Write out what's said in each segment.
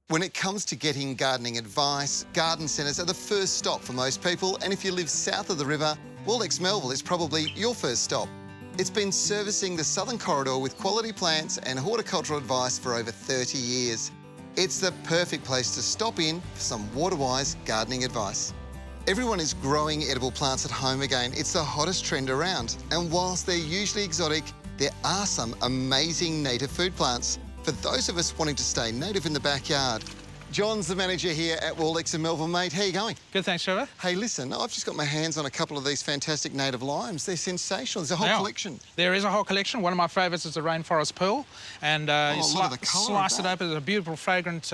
When it comes to getting gardening advice, garden centres are the first stop for most people, and if you live south of the river, Waldecks Melville is probably your first stop. It's been servicing the southern corridor with quality plants and horticultural advice for over 30 years. It's the perfect place to stop in for some water-wise gardening advice. Everyone is growing edible plants at home again. It's the hottest trend around. And whilst they're usually exotic, there are some amazing native food plants for those of us wanting to stay native in the backyard. John's the manager here at Waldecks in Melville. Mate, how you going? Good, thanks, Trevor. Hey, listen, I've just got my hands on a couple of these fantastic native limes. They're sensational. There's a whole collection. There is a whole collection. One of my favourites is the rainforest pearl. And you slice it open. It's a beautiful, fragrant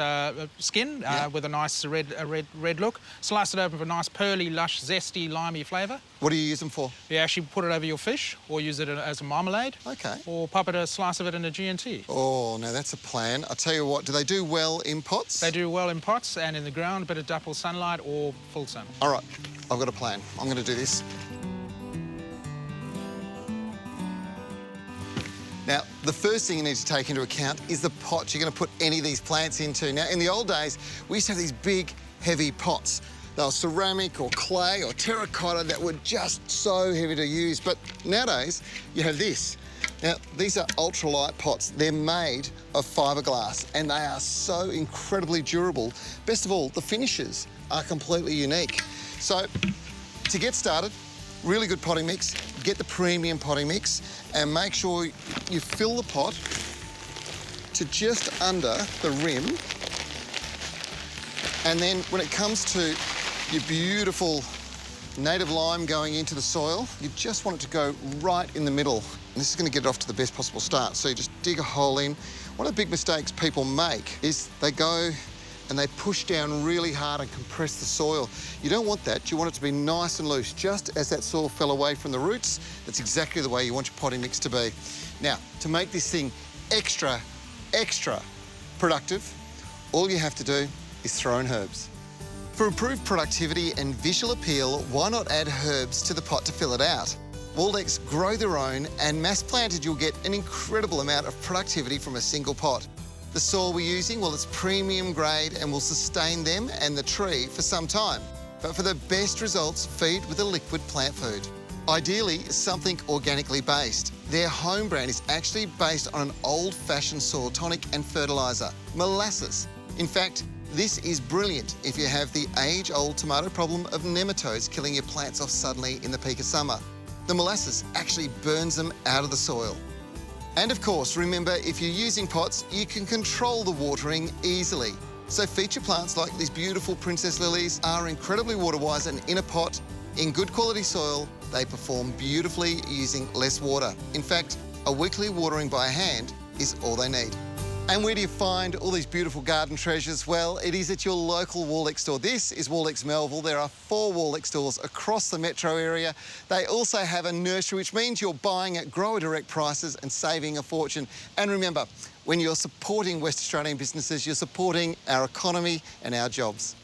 skin with a nice red look. Slice it open for a nice, pearly, lush, zesty, limey flavour. What do you use them for? You actually put it over your fish or use it as a marmalade. OK. Or pop it a slice of it in a G&T. Oh, now that's a plan. I'll tell you what, do they do well in pots? They do well in pots and in the ground, a bit of dapple sunlight or full sun. All right, I've got a plan. I'm going to do this. Now, the first thing you need to take into account is the pot you're going to put any of these plants into. Now, in the old days, we used to have these big, heavy pots. They were ceramic or clay or terracotta that were just so heavy to use. But nowadays, you have this. Now, these are ultralight pots. They're made of fiberglass and they are so incredibly durable. Best of all, the finishes are completely unique. So, to get started, really good potting mix, get the premium potting mix and make sure you fill the pot to just under the rim. And then when it comes to your beautiful native lime going into the soil, you just want it to go right in the middle. And this is going to get it off to the best possible start. So you just dig a hole in. One of the big mistakes people make is they go and they push down really hard and compress the soil. You don't want that. You want it to be nice and loose, just as that soil fell away from the roots. That's exactly the way you want your potting mix to be. Now, to make this thing extra productive, all you have to do is throw in herbs. For improved productivity and visual appeal, why not add herbs to the pot to fill it out? Waldecks grow their own, and mass planted you'll get an incredible amount of productivity from a single pot. The soil we're using, well, it's premium grade and will sustain them and the tree for some time. But for the best results, feed with a liquid plant food. Ideally, something organically based. Their home brand is actually based on an old-fashioned soil tonic and fertiliser, molasses. In fact, this is brilliant if you have the age-old tomato problem of nematodes killing your plants off suddenly in the peak of summer. The molasses actually burns them out of the soil. And of course, remember, if you're using pots, you can control the watering easily. So feature plants like these beautiful princess lilies are incredibly water-wise, and in a pot, in good quality soil, they perform beautifully using less water. In fact, a weekly watering by hand is all they need. And where do you find all these beautiful garden treasures? Well, it is at your local Waldecks store. This is Waldecks Melville. There are 4 Waldecks stores across the metro area. They also have a nursery, which means you're buying at grower direct prices and saving a fortune. And remember, when you're supporting West Australian businesses, you're supporting our economy and our jobs.